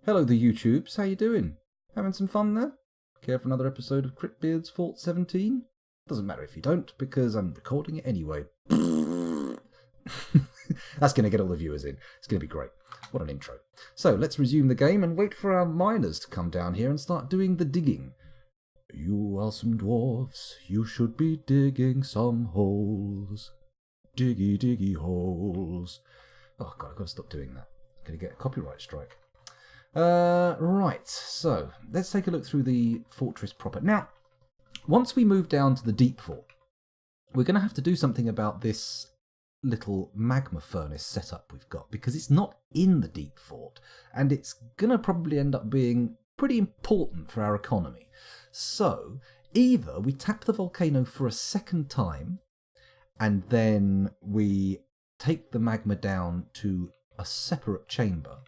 Hello the YouTubes, how you doing? Having some fun there? Care for another episode of Cryptbeards XVII? Doesn't matter if you don't, because I'm recording it anyway. That's going to get all the viewers in. It's going to be great. What an intro. So, let's resume the game and wait for our miners to come down here and start doing the digging. You are some dwarves, you should be digging some holes. Diggy, diggy holes. Oh god, I've got to stop doing that. I'm going to get a copyright strike. Right, so let's take a look through the fortress proper. Now, once we move down to the deep fort, we're going to have to do something about this little magma furnace setup we've got, because it's not in the deep fort, and it's going to probably end up being pretty important for our economy. So, either we tap the volcano for a second time, and then we take the magma down to a separate chamber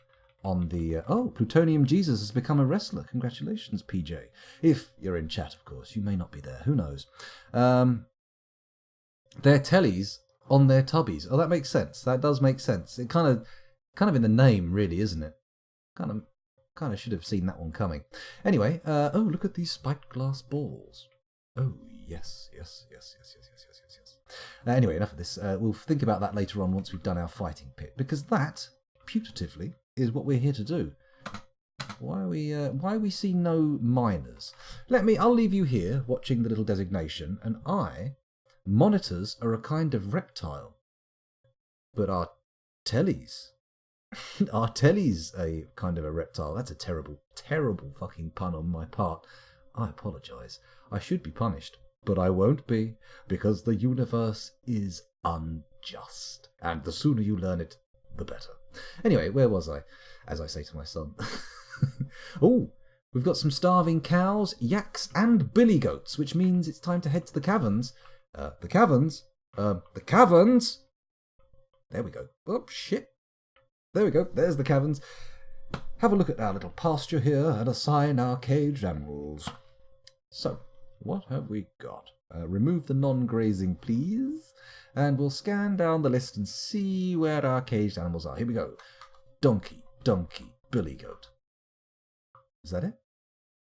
on the... oh, Plutonium Jesus has become a wrestler. Congratulations, PJ. If you're in chat, of course. You may not be there. Who knows? Their tellies on their tubbies. Oh, that makes sense. That does make sense. It kind of in the name, really, isn't it? Kind of should have seen that one coming. Anyway, oh, look at these spiked glass balls. Oh, yes. Anyway, enough of this. We'll think about that later on once we've done our fighting pit, because that, putatively, is what we're here to do. Why we see no miners? I'll leave you here watching the little designation, and monitors are a kind of reptile. But our tellies a kind of a reptile. That's a terrible, terrible fucking pun on my part. I apologise. I should be punished, but I won't be, because the universe is unjust. And the sooner you learn it, the better. Anyway, where was I? As I say to my son. Oh, we've got some starving cows, yaks, and billy goats, which means it's time to head to the caverns. The caverns? The caverns? There we go. Oh, shit. There we go. There's the caverns. Have a look at our little pasture here and assign our caged animals. So, what have we got? Remove the non-grazing, please. And we'll scan down the list and see where our caged animals are. Here we go. Donkey, billy goat. Is that it?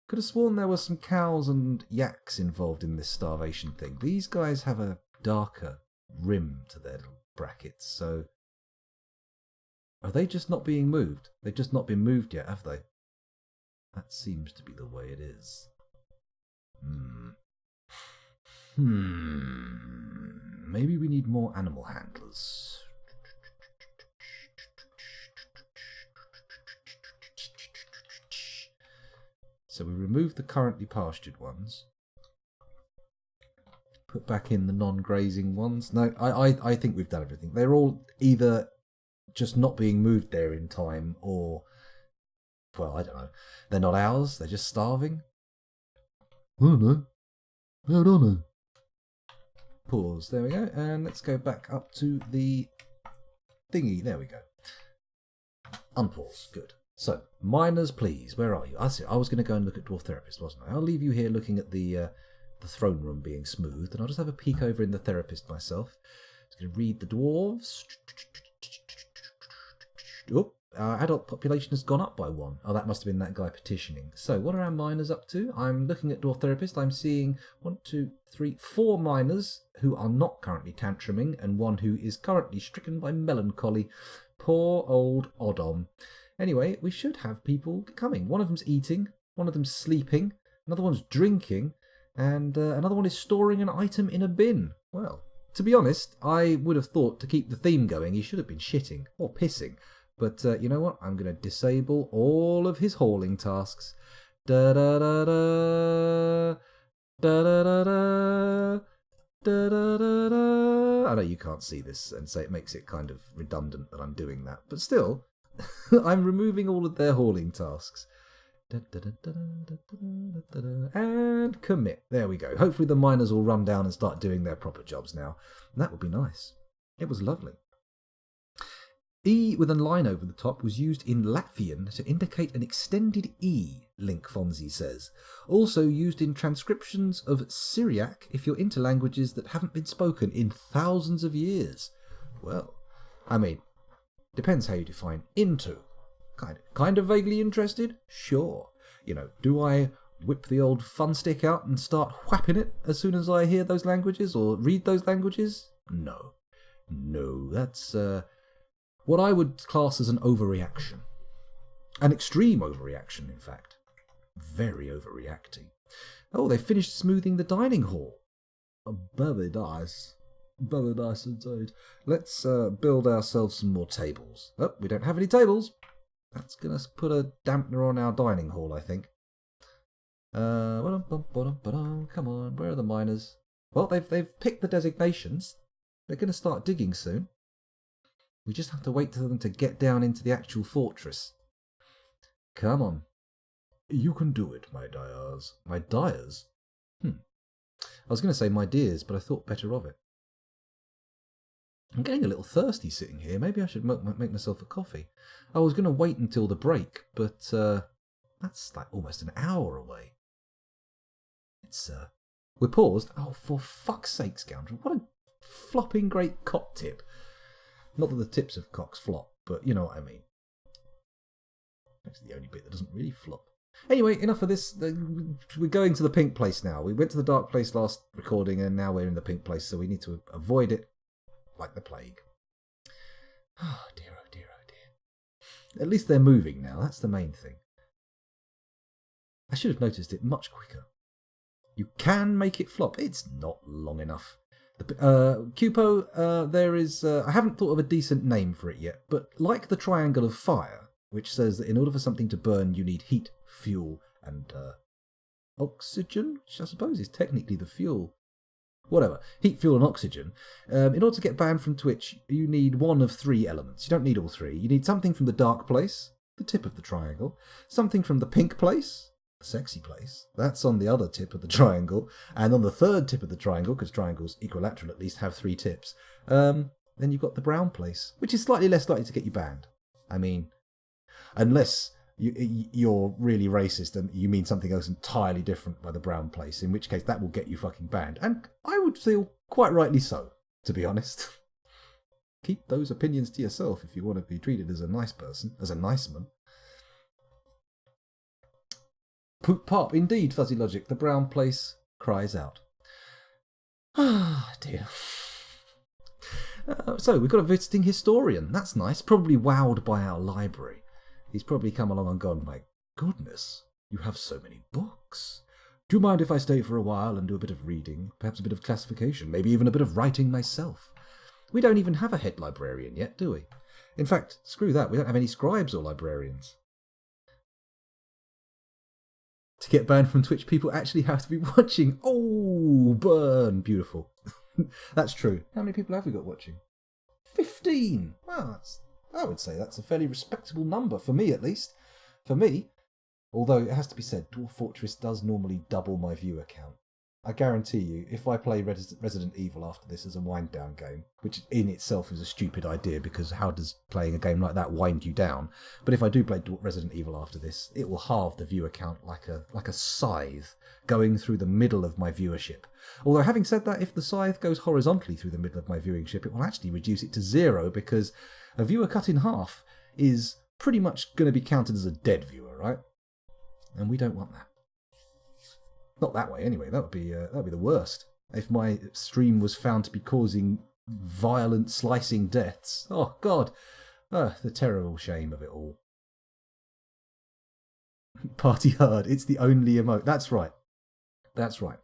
Could have sworn there were some cows and yaks involved in this starvation thing. These guys have a darker rim to their little brackets, so... Are they just not being moved? They've just not been moved yet, have they? That seems to be the way it is. Maybe we need more animal handlers. So we remove the currently pastured ones. Put back in the non-grazing ones. No, I think we've done everything. They're all either just not being moved there in time, or, well, I don't know. They're not ours. They're just starving. I don't know. Pause. There we go. And let's go back up to the thingy. There we go. Unpause. Good. So, miners, please. Where are you? I was going to go and look at Dwarf Therapist, wasn't I? I'll leave you here looking at the throne room being smoothed, and I'll just have a peek over in the Therapist myself. Just going to read the dwarves. Oh, our adult population has gone up by 1. Oh, that must have been that guy petitioning. So, what are our miners up to? I'm looking at Dwarf Therapist. I'm seeing 4 miners who are not currently tantruming, and 1 who is currently stricken by melancholy. Poor old Odom. Anyway, we should have people coming. One of them's eating, one of them's sleeping, another one's drinking, and another one is storing an item in a bin. Well, to be honest, I would have thought to keep the theme going he should have been shitting or pissing. But you know what? I'm going to disable all of his hauling tasks. Da-da-da-da. Da-da-da-da. Da-da-da-da. I know you can't see this, and so it makes it kind of redundant that I'm doing that. But still, I'm removing all of their hauling tasks. And commit. There we go. Hopefully the miners will run down and start doing their proper jobs now. And that would be nice. It was lovely. E with a line over the top was used in Latvian to indicate an extended E, Link Fonzie says. Also used in transcriptions of Syriac if you're into languages that haven't been spoken in thousands of years. Well, I mean, depends how you define into. Kind of vaguely interested? Sure. You know, do I whip the old fun stick out and start whapping it as soon as I hear those languages or read those languages? No. No, that's what I would class as an overreaction. An extreme overreaction, in fact. Very overreacting. Oh, they finished smoothing the dining hall. Oh, very nice. Very nice indeed. Let's build ourselves some more tables. Oh, we don't have any tables. That's going to put a dampener on our dining hall, I think. Come on, where are the miners? Well, they've picked the designations. They're going to start digging soon. We just have to wait for them to get down into the actual fortress. Come on. You can do it, my dyers. My dyers? I was going to say my dears, but I thought better of it. I'm getting a little thirsty sitting here. Maybe I should make myself a coffee. I was going to wait until the break, but that's like almost an hour away. We're paused. Oh, for fuck's sake, scoundrel. What a flopping great cock tip. Not that the tips of cocks flop, but you know what I mean. That's the only bit that doesn't really flop. Anyway, enough of this. We're going to the pink place now. We went to the dark place last recording, and now we're in the pink place, so we need to avoid it like the plague. Oh dear, oh dear, oh dear. At least they're moving now. That's the main thing. I should have noticed it much quicker. You can make it flop. It's not long enough. Cupo, there is... I haven't thought of a decent name for it yet, but like the triangle of fire, which says that in order for something to burn, you need heat, fuel, and oxygen, which I suppose is technically the fuel. Whatever. Heat, fuel, and oxygen. In order to get banned from Twitch, you need one of three elements. You don't need all three. You need something from the dark place, the tip of the triangle, something from the pink place, the sexy place, that's on the other tip of the triangle, and on the third tip of the triangle, because triangles equilateral at least have three tips, then you've got the brown place, which is slightly less likely to get you banned. I mean, unless you're really racist and you mean something else entirely different by the brown place, in which case that will get you fucking banned. And I would feel quite rightly so, to be honest. Keep those opinions to yourself if you want to be treated as a nice person, as a nice man. Poop pop, indeed, Fuzzy Logic. The brown place cries out. Ah, dear. So, we've got a visiting historian. That's nice. Probably wowed by our library. He's probably come along and gone, my goodness, you have so many books. Do you mind if I stay for a while and do a bit of reading? Perhaps a bit of classification? Maybe even a bit of writing myself? We don't even have a head librarian yet, do we? In fact, screw that. We don't have any scribes or librarians. To get banned from Twitch, people actually have to be watching. Oh, burn. Beautiful. That's true. How many people have we got watching? 15. Well, I would say that's a fairly respectable number, for me at least. For me. Although, it has to be said, Dwarf Fortress does normally double my viewer count. I guarantee you, if I play Resident Evil after this as a wind-down game, which in itself is a stupid idea, because how does playing a game like that wind you down? But if I do play Resident Evil after this, it will halve the viewer count like a scythe going through the middle of my viewership. Although, having said that, if the scythe goes horizontally through the middle of my viewership, it will actually reduce it to 0, because a viewer cut in half is pretty much going to be counted as a dead viewer, right? And we don't want that. Not that way, anyway. That would be the worst. If my stream was found to be causing violent, slicing deaths. Oh, God. The terrible shame of it all. Party hard. It's the only emote. That's right. That's right.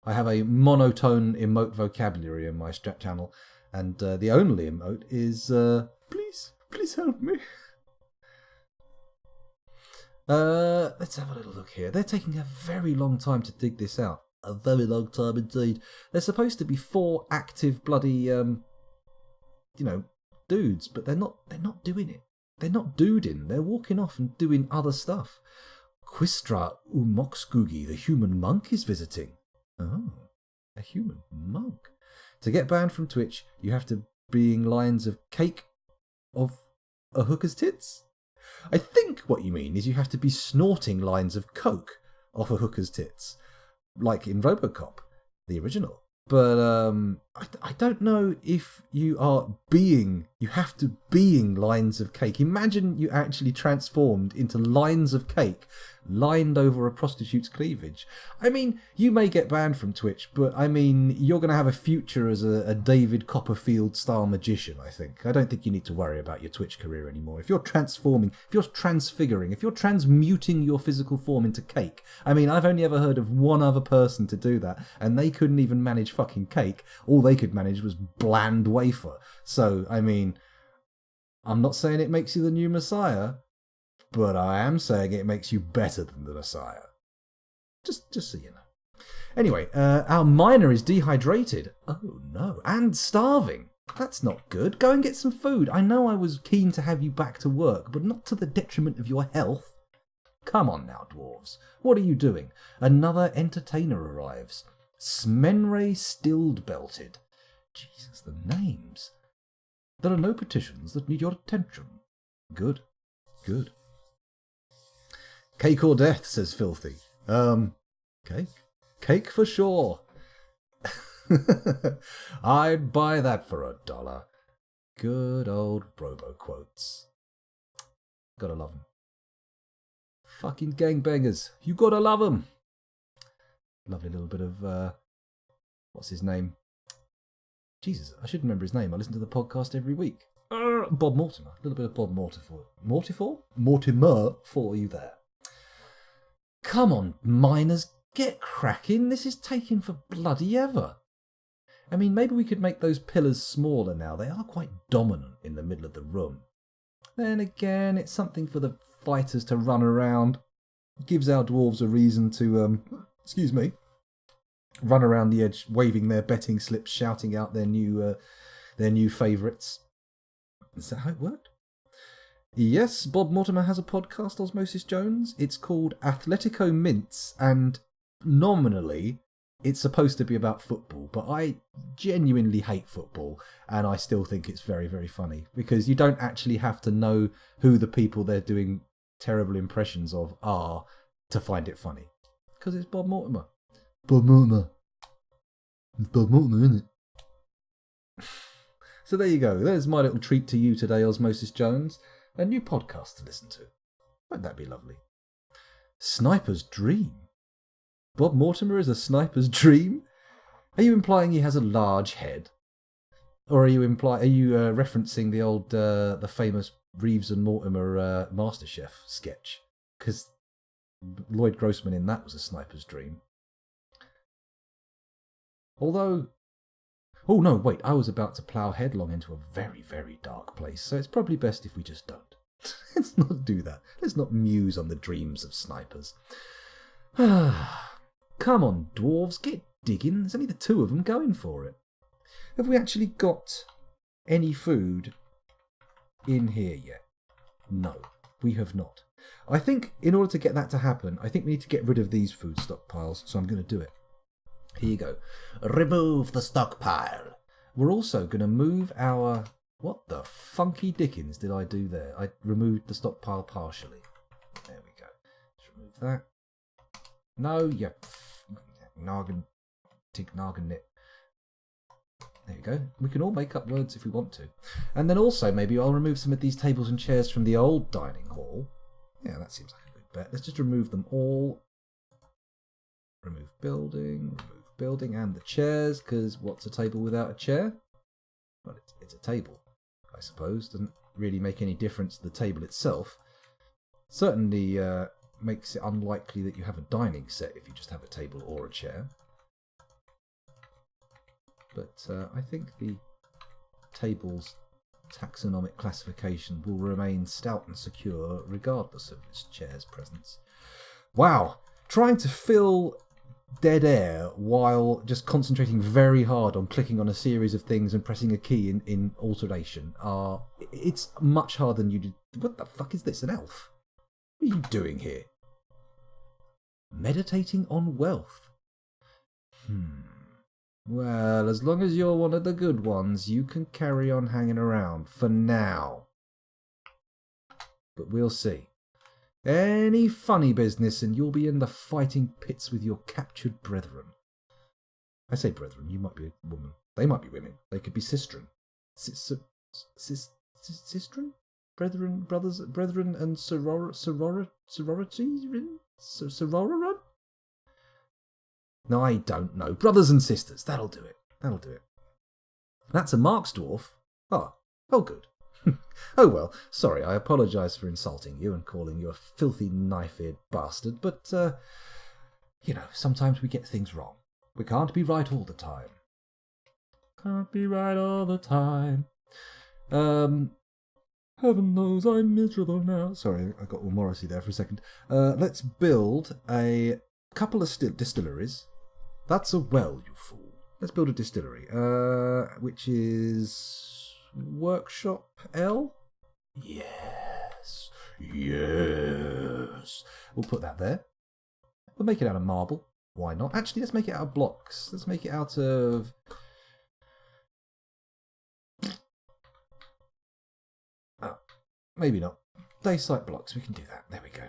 I have a monotone emote vocabulary in my channel, and the only emote is, please help me. Let's have a little look here. They're taking a very long time to dig this out. A very long time indeed. There's supposed to be 4 active bloody, dudes, but they're not doing it. They're not duding. They're walking off and doing other stuff. Quistra Umokskugi, the human monk, is visiting. Oh, a human monk. To get banned from Twitch, you have to bring lines of cake of a hooker's tits. I think what you mean is you have to be snorting lines of coke off a hooker's tits, like in RoboCop, the original. But I don't know if you are being You have to being lines of cake. Imagine you actually transformed into lines of cake lined over a prostitute's cleavage. I mean, you may get banned from Twitch, but I mean, you're going to have a future as a David Copperfield-style magician, I think. I don't think you need to worry about your Twitch career anymore. If you're transforming, if you're transfiguring, if you're transmuting your physical form into cake, I mean, I've only ever heard of one other person to do that, and they couldn't even manage fucking cake. All they could manage was bland wafer. So, I mean, I'm not saying it makes you the new Messiah, but I am saying it makes you better than the Messiah. Just so you know. Anyway, our miner is dehydrated. Oh no, and starving. That's not good. Go and get some food. I know I was keen to have you back to work, but not to the detriment of your health. Come on now, dwarves. What are you doing? Another entertainer arrives. Smenre Stilled-Belted. Jesus, the names. There are no petitions that need your attention. Good. Good. Cake or death, says Filthy. Cake? Cake for sure. I'd buy that for $1. Good old Robo quotes. Gotta love 'em. Fucking gangbangers. You gotta love 'em. Lovely little bit of, what's his name? Jesus, I should remember his name. I listen to the podcast every week. Bob Mortimer. A little bit of Bob Mortimer for you there. Come on, miners, get cracking. This is taking for bloody ever. I mean, maybe we could make those pillars smaller now. They are quite dominant in the middle of the room. Then again, it's something for the fighters to run around. Gives our dwarves a reason to, run around the edge, waving their betting slips, shouting out their new favourites. Is that how it worked? Yes, Bob Mortimer has a podcast, Osmosis Jones. It's called Athletico Mints, and nominally it's supposed to be about football, but I genuinely hate football, and I still think it's very, very funny, because you don't actually have to know who the people they're doing terrible impressions of are to find it funny, because it's Bob Mortimer. Bob Mortimer. It's Bob Mortimer, isn't it? So there you go. There's my little treat to you today, Osmosis Jones. A new podcast to listen to. Won't that be lovely? Sniper's Dream. Bob Mortimer is a sniper's dream? Are you implying he has a large head? Or are you referencing the old, the famous Reeves and Mortimer MasterChef sketch? Because Lloyd Grossman in that was a sniper's dream. Although... Oh no, wait, I was about to plough headlong into a very, very dark place, so it's probably best if we just don't. Let's not do that. Let's not muse on the dreams of snipers. Come on, dwarves, get digging. There's only the two of them going for it. Have we actually got any food in here yet? No, we have not. I think in order to get that to happen, I think we need to get rid of these food stockpiles, so I'm going to do it. Here you go. Remove the stockpile. We're also going to move our... What the funky dickens did I do there? I removed the stockpile partially. There we go. Let's remove that. No, you... Nargan... Tig Nargan nit. There you go. We can all make up words if we want to. And then also, maybe I'll remove some of these tables and chairs from the old dining hall. Yeah, that seems like a good bet. Let's just remove them all. Remove building and the chairs, because what's a table without a chair? Well, it's a table, I suppose. Doesn't really make any difference to the table itself. Certainly makes it unlikely that you have a dining set if you just have a table or a chair. But I think the table's taxonomic classification will remain stout and secure regardless of its chair's presence. Wow! Trying to fill dead air while just concentrating very hard on clicking on a series of things and pressing a key in alternation it's much harder than you did. What the fuck is this, an elf? What are you doing here? Meditating on wealth. Well, as long as you're one of the good ones, you can carry on hanging around for now. But we'll see. Any funny business and you'll be in the fighting pits with your captured brethren. I say brethren, you might be a woman. They might be women. They could be sistren. Sistren? Brethren and sorority? Sororan? No, I don't know. Brothers and sisters. That'll do it. That's a Marks dwarf. Oh, good. Oh well, sorry, I apologise for insulting you and calling you a filthy knife-eared bastard, but, sometimes we get things wrong. We can't be right all the time. Heaven knows I'm miserable now. Sorry, I got all Morrissey there for a second. Let's build a couple of distilleries. That's a well, you fool. Let's build a distillery, which is Workshop L? Yes. We'll put that there. We'll make it out of marble. Why not? Actually, let's make it out of blocks. Let's make it out of... maybe not. Dacite blocks, we can do that. There we go.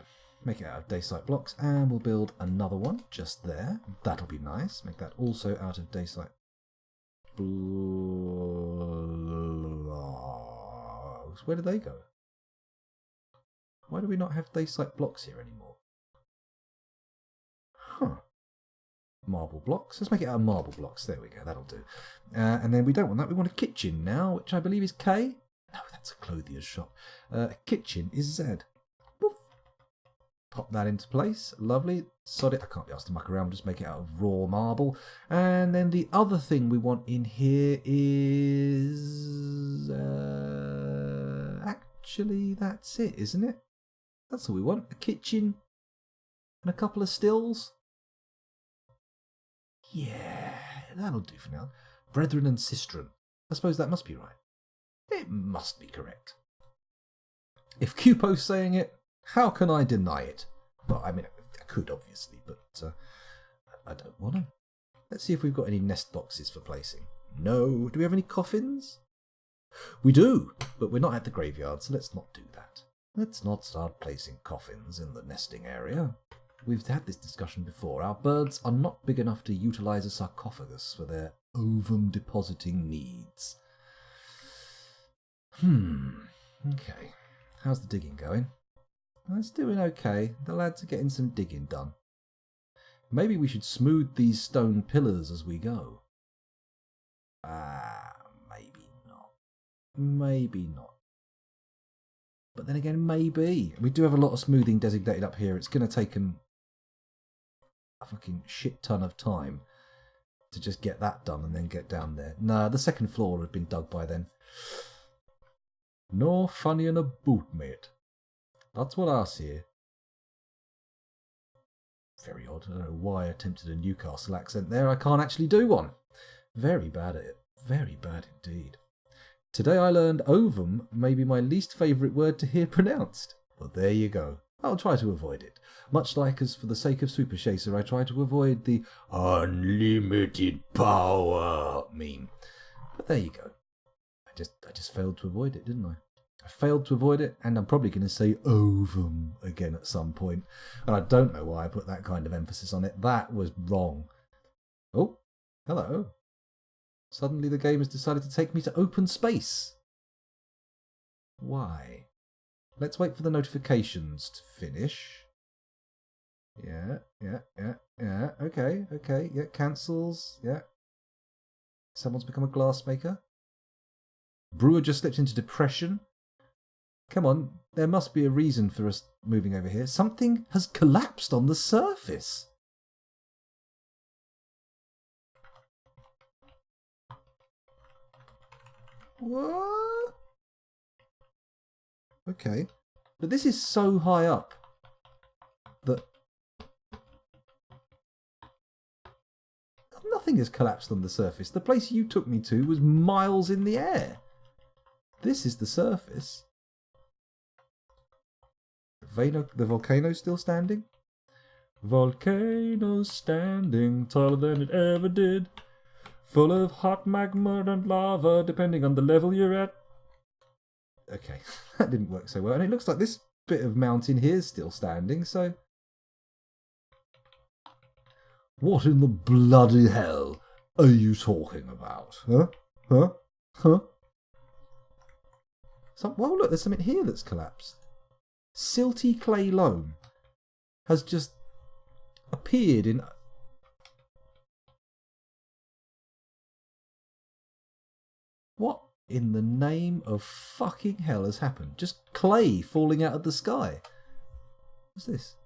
Make it out of dacite blocks, and we'll build another one just there. That'll be nice. Make that also out of dacite blocks. Where do they go? Why do we not have dacite blocks here anymore? Marble blocks. Let's make it out of marble blocks. There we go. That'll do. And then we don't want that. We want a kitchen now, which I believe is K. No, that's a clothier's shop. Kitchen is Z. Woof. Pop that into place. Lovely. Sod it. I can't be asked to muck around. Just make it out of raw marble. And then the other thing we want in here is... actually, that's it, isn't it? That's all we want. A kitchen and a couple of stills. Yeah, that'll do for now. Brethren and sistren. I suppose that must be right. It must be correct. If Cupo's saying it, how can I deny it? Well, I mean, I could, obviously, but I don't want to. Let's see if we've got any nest boxes for placing. No. Do we have any coffins? We do, but we're not at the graveyard, so let's not do that. Let's not start placing coffins in the nesting area. We've had this discussion before. Our birds are not big enough to utilise a sarcophagus for their ovum depositing needs. Okay. How's the digging going? It's doing okay. The lads are getting some digging done. Maybe we should smooth these stone pillars as we go. Maybe not. Maybe not. But then again, maybe. We do have a lot of smoothing designated up here. It's going to take them a fucking shit ton of time to just get that done and then get down there. Nah, the second floor would have been dug by then. No funny in a boot, mate. That's what I see. Very odd. I don't know why I attempted a Newcastle accent there. I can't actually do one. Very bad at it. Very bad indeed. Today I learned ovum may be my least favourite word to hear pronounced. But there you go. I'll try to avoid it. Much like as for the sake of Super Chaser, I try to avoid the unlimited power meme. But there you go. I just failed to avoid it, didn't I? I failed to avoid it, and I'm probably going to say ovum again at some point. And I don't know why I put that kind of emphasis on it. That was wrong. Oh, hello. Suddenly the game has decided to take me to open space. Why? Let's wait for the notifications to finish. Yeah. Okay. Yeah, cancels. Yeah. Someone's become a glassmaker. Brewer just slipped into depression. Come on, there must be a reason for us moving over here. Something has collapsed on the surface. What? Okay. But this is so high up that nothing has collapsed on the surface. The place you took me to was miles in the air. This is the surface. The volcano's still standing? Volcano standing taller than it ever did. Full of hot magma and lava, depending on the level you're at. Okay, that didn't work so well. And it looks like this bit of mountain here is still standing, so... What in the bloody hell are you talking about? Huh? Well, look, there's something here that's collapsed. Silty clay loam has just appeared in... What in the name of fucking hell has happened? Just clay falling out of the sky. What's this?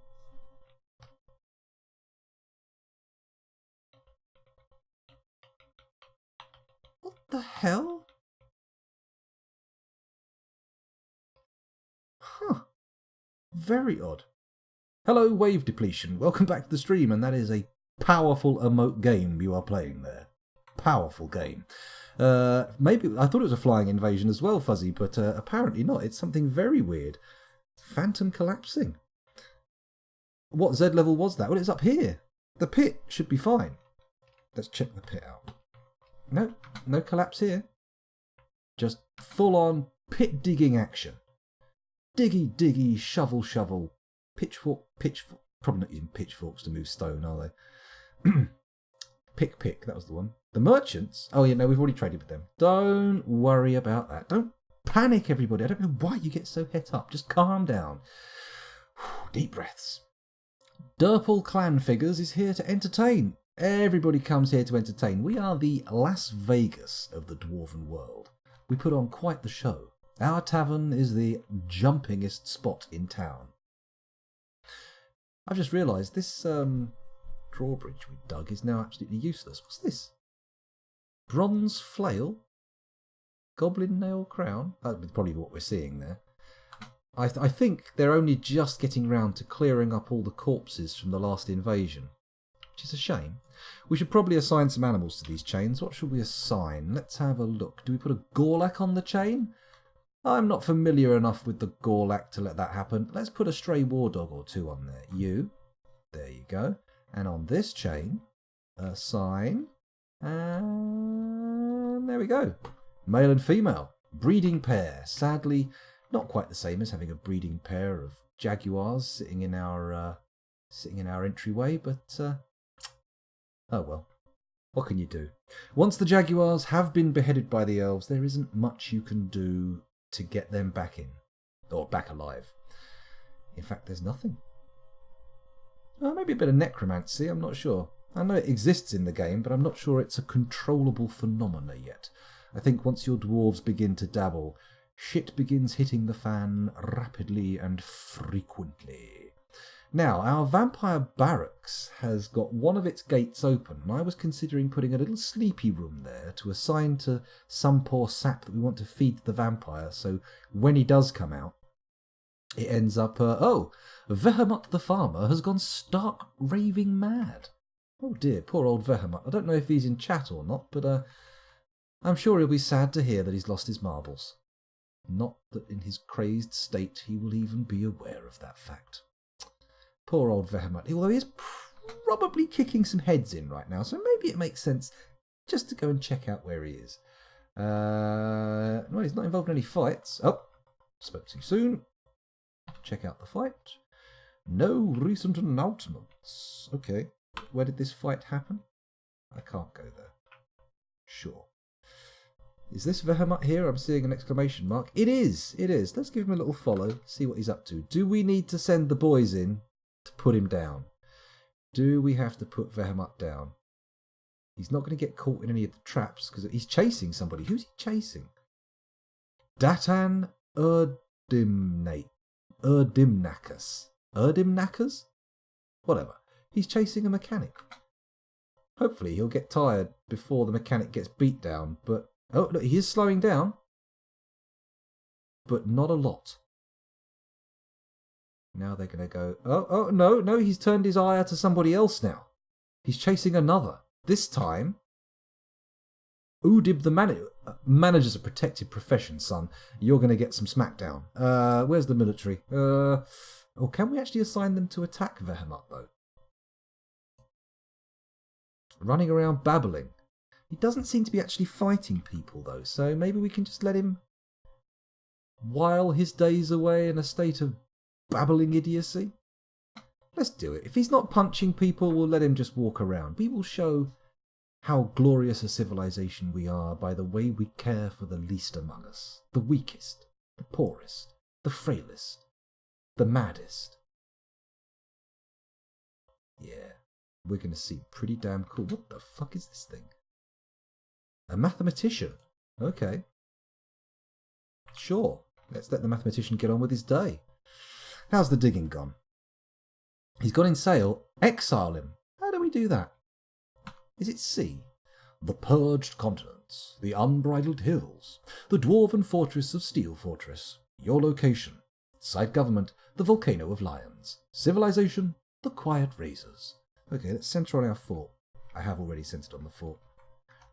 What the hell? Huh. Very odd. Hello, Wave Depletion. Welcome back to the stream, and that is a powerful emote game you are playing there. Powerful game. Maybe I thought it was a flying invasion as well, Fuzzy, but apparently not. It's something very weird. Phantom collapsing. What Z level was that? Well, it's up here. The pit should be fine. Let's check the pit out. No, no collapse here. Just full-on pit digging action. Diggy, diggy, shovel, shovel. Pitchfork. Probably not using pitchforks to move stone, are they? Pick, that was the one. The merchants? Oh, yeah, no, we've already traded with them. Don't worry about that. Don't panic, everybody. I don't know why you get so het up. Just calm down. Deep breaths. Durple Clan Figures is here to entertain. Everybody comes here to entertain. We are the Las Vegas of the Dwarven world. We put on quite the show. Our tavern is the jumpingest spot in town. I've just realised this drawbridge we dug is now absolutely useless. What's this? Bronze flail? Goblin nail crown? That's probably what we're seeing there. I think they're only just getting round to clearing up all the corpses from the last invasion, which is a shame. We should probably assign some animals to these chains. What should we assign? Let's have a look. Do we put a Gorlak on the chain? I'm not familiar enough with the Gorlak to let that happen. Let's put a stray war dog or two on there. You. There you go. And on this chain, assign. And there we go. Male and female. Breeding pair. Sadly, not quite the same as having a breeding pair of jaguars sitting in our entryway, but oh well. What can you do? Once the jaguars have been beheaded by the elves, there isn't much you can do to get them back in. Or back alive. In fact, there's nothing. Maybe a bit of necromancy, I'm not sure. I know it exists in the game, but I'm not sure it's a controllable phenomena yet. I think once your dwarves begin to dabble, shit begins hitting the fan rapidly and frequently. Now, our vampire barracks has got one of its gates open, and I was considering putting a little sleepy room there to assign to some poor sap that we want to feed the vampire, so when he does come out, it ends up, Vehemat the farmer has gone stark raving mad. Oh dear, poor old Vehemat. I don't know if he's in chat or not, but I'm sure he'll be sad to hear that he's lost his marbles. Not that in his crazed state he will even be aware of that fact. Poor old Vehemat, although he is probably kicking some heads in right now, so maybe it makes sense just to go and check out where he is. Well, he's not involved in any fights. Oh, spoke too soon. Check out the fight. No recent announcements. Okay, where did this fight happen? I can't go there. Sure. Is this Vehemat here? I'm seeing an exclamation mark. It is. It is. Let's give him a little follow. See what he's up to. Do we need to send the boys in to put him down? Do we have to put Vehemat down? He's not going to get caught in any of the traps because he's chasing somebody. Who's he chasing? Datan Erdimnakas. Erdimnakas? Whatever. He's chasing a mechanic. Hopefully he'll get tired before the mechanic gets beat down, but... Oh, look, he is slowing down. But not a lot. Now they're going to go... Oh, no, he's turned his eye to somebody else now. He's chasing another. This time... Udib the manager's a protected profession, son. You're going to get some smackdown. Where's the military? Oh, can we actually assign them to attack Vehemat, though? Running around babbling. He doesn't seem to be actually fighting people, though, so maybe we can just let him while his days away in a state of babbling idiocy. Let's do it. If he's not punching people, we'll let him just walk around. We will show how glorious a civilization we are by the way we care for the least among us, the weakest, the poorest, the frailest, the maddest. Yeah, we're going to see pretty damn cool. What the fuck is this thing? A mathematician. Okay. Sure, let's let the mathematician get on with his day. How's the digging gone? He's got in sail. Exile him. How do we do that? Is it C? The purged continents, the unbridled hills, the dwarven fortress of Steel Fortress. Your location. Site government, the volcano of lions. Civilization, the quiet razors. Okay, let's center on our fort. I have already centered on the fort.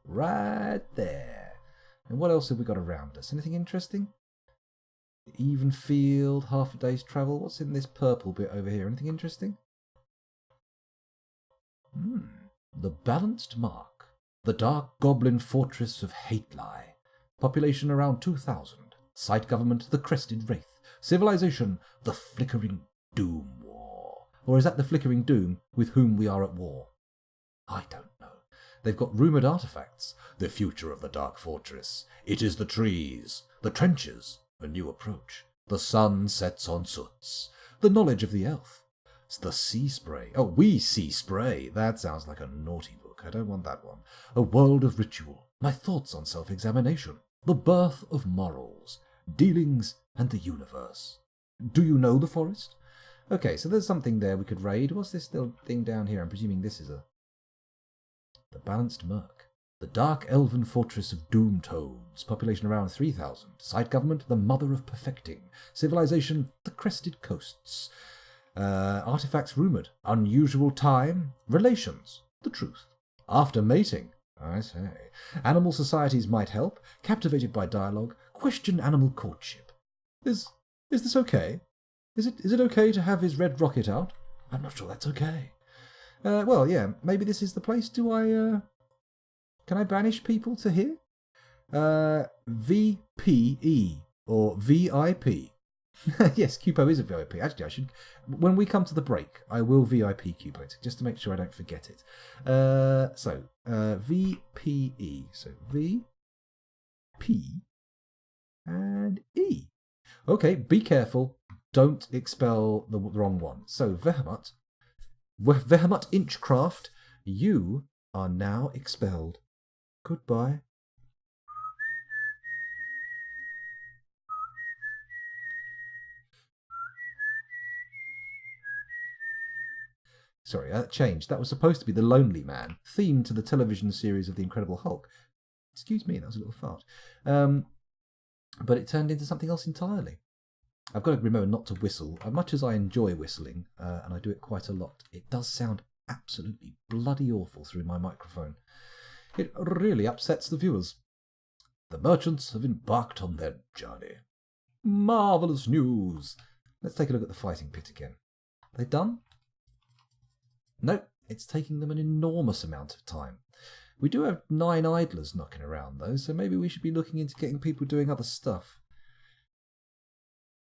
Right there. And what else have we got around us? Anything interesting? Even field, half a day's travel. What's in this purple bit over here? Anything interesting? The Balanced Mark. The Dark Goblin Fortress of Hatelai. Population around 2,000. Site government, the Crested Wraith. Civilization, the Flickering Doom War. Or is that the Flickering Doom with whom we are at war? I don't know. They've got rumoured artefacts. The future of the Dark Fortress. It is the trees. The trenches. A new approach. The sun sets on soots. The knowledge of the elf. It's the sea spray. Oh, we sea spray. That sounds like a naughty book. I don't want that one. A world of ritual. My thoughts on self-examination. The birth of morals. Dealings and the universe. Do you know the forest? Okay, so there's something there we could raid. What's this little thing down here? I'm presuming this is the Balanced Murk. The Dark Elven Fortress of Doom Toads. Population around 3,000. Site government, the Mother of Perfecting. Civilization, the Crested Coasts. Artifacts rumoured. Unusual time. Relations. The truth. After mating. I say. Animal societies might help. Captivated by dialogue. Question animal courtship. Is this okay? Is it okay to have his red rocket out? I'm not sure that's okay. Well, yeah, maybe this is the place. Can I banish people to here? VPE or VIP. Yes, Cupo is a VIP. Actually, I should. When we come to the break, I will VIP Cupo just to make sure I don't forget it. So VPE. So V, P, and E. Okay, be careful. Don't expel the wrong one. So Vehemet Inchcraft, you are now expelled. Goodbye. Sorry, that changed. That was supposed to be The Lonely Man, themed to the television series of The Incredible Hulk. Excuse me, that was a little fart. But it turned into something else entirely. I've got to remember not to whistle. As much as I enjoy whistling, and I do it quite a lot, it does sound absolutely bloody awful through my microphone. It really upsets the viewers. The merchants have embarked on their journey. Marvellous news! Let's take a look at the fighting pit again. They done? Nope, it's taking them an enormous amount of time. We do have 9 idlers knocking around, though, so maybe we should be looking into getting people doing other stuff.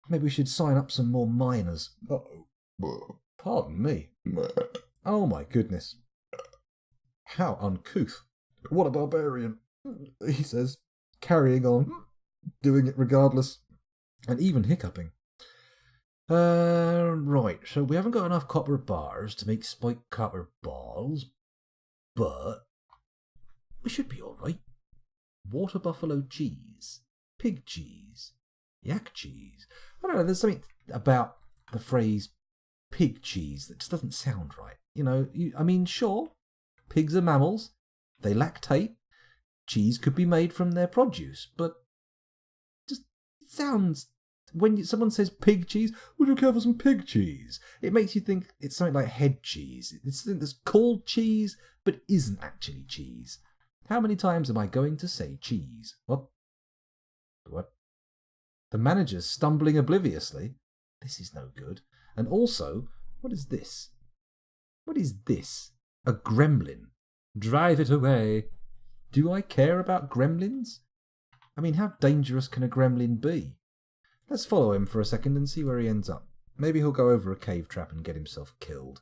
Maybe we should sign up some more miners. Uh-oh. Pardon me. Oh my goodness. How uncouth. What a barbarian, he says, carrying on, doing it regardless, and even hiccuping. Right, so we haven't got enough copper bars to make spiked copper balls, but we should be alright. Water buffalo cheese, pig cheese, yak cheese. I don't know, there's something about the phrase pig cheese that just doesn't sound right. You know, I mean, sure, pigs are mammals, they lactate, cheese could be made from their produce, but just sounds... When someone says pig cheese, would you care for some pig cheese? It makes you think it's something like head cheese. It's something that's called cheese, but isn't actually cheese. How many times am I going to say cheese? What? The manager's stumbling obliviously. This is no good. And also, what is this? What is this? A gremlin. Drive it away. Do I care about gremlins? I mean, how dangerous can a gremlin be? Let's follow him for a second and see where he ends up. Maybe he'll go over a cave trap and get himself killed.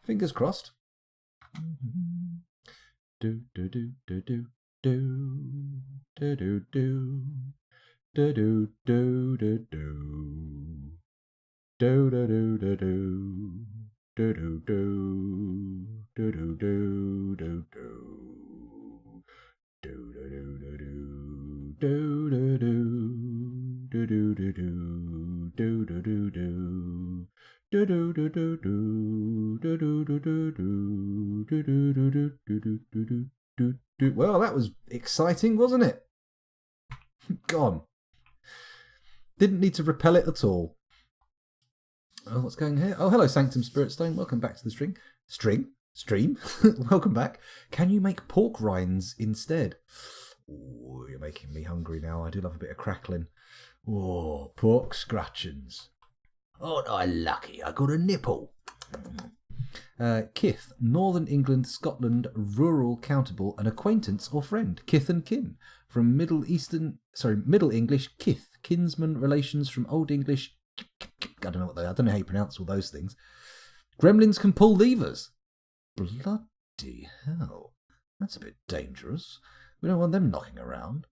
Fingers crossed. Do do do do do do do do do. do do do do do do do do do do do do do do do do do Well, that was exciting, wasn't it? Gone. Didn't need to repel it at all. Oh, what's going here? Oh, hello, Sanctum Spirit Stone. Welcome back to the stream. Welcome back. Can you make pork rinds instead? Oh, you're making me hungry now. I do love a bit of crackling. Oh, pork scratchings. Oh, no, lucky. I got a nipple. Kith, Northern England, Scotland, rural, countable, an acquaintance or friend. Kith and kin. From Middle English, kith, kinsman, relations. From Old English, I don't know how you pronounce all those things. Gremlins can pull levers. Bloody hell. That's a bit dangerous. We don't want them knocking around.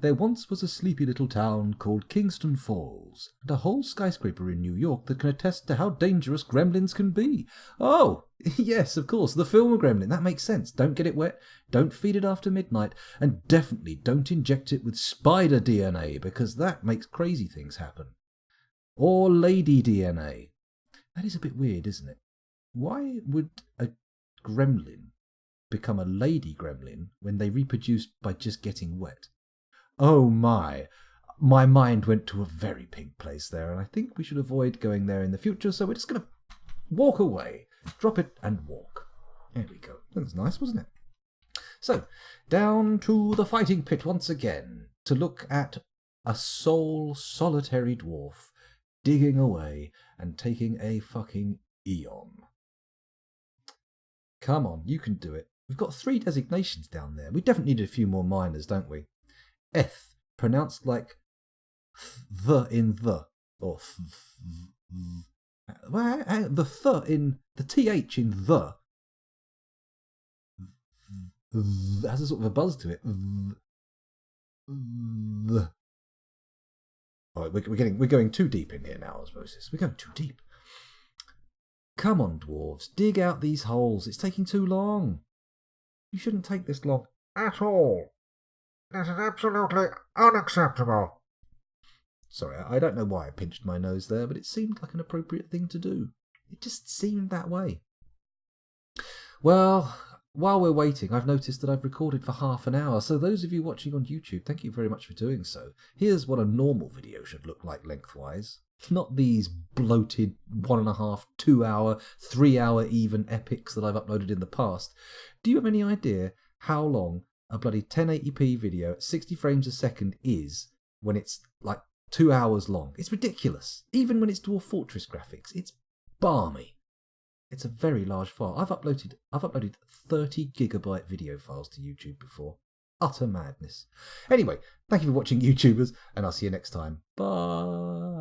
There once was a sleepy little town called Kingston Falls, and a whole skyscraper in New York that can attest to how dangerous gremlins can be. Oh, yes, of course, the film Gremlin. That makes sense. Don't get it wet, don't feed it after midnight, and definitely don't inject it with spider DNA, because that makes crazy things happen. Or lady DNA. That is a bit weird, isn't it? Why would a gremlin become a lady gremlin when they reproduce by just getting wet? Oh my mind went to a very pink place there, and I think we should avoid going there in the future, so we're just going to walk away. Drop it and walk. There we go. That was nice, wasn't it? So, down to the fighting pit once again, to look at a sole solitary dwarf digging away and taking a fucking eon. Come on, you can do it. We've got 3 designations down there. We definitely need a few more minors, don't we? Eth, pronounced like the in the, or the th in the th in the has a sort of a buzz to it. Oh, we're going too deep in here now, osmosis. We're going too deep. Come on, dwarves, dig out these holes. It's taking too long. You shouldn't take this long at all. This is absolutely unacceptable. Sorry, I don't know why I pinched my nose there, but it seemed like an appropriate thing to do. It just seemed that way. Well, while we're waiting, I've noticed that I've recorded for half an hour, so those of you watching on YouTube, thank you very much for doing so. Here's what a normal video should look like lengthwise. Not these bloated 1.5, 2 hour, 3 hour even epics that I've uploaded in the past. Do you have any idea how long a bloody 1080p video at 60 frames a second is when it's like 2 hours long? It's ridiculous. Even when it's Dwarf Fortress graphics, it's balmy. It's a very large file. I've uploaded 30 gigabyte video files to YouTube before. Utter madness. Anyway, thank you for watching, YouTubers, and I'll see you next time. Bye.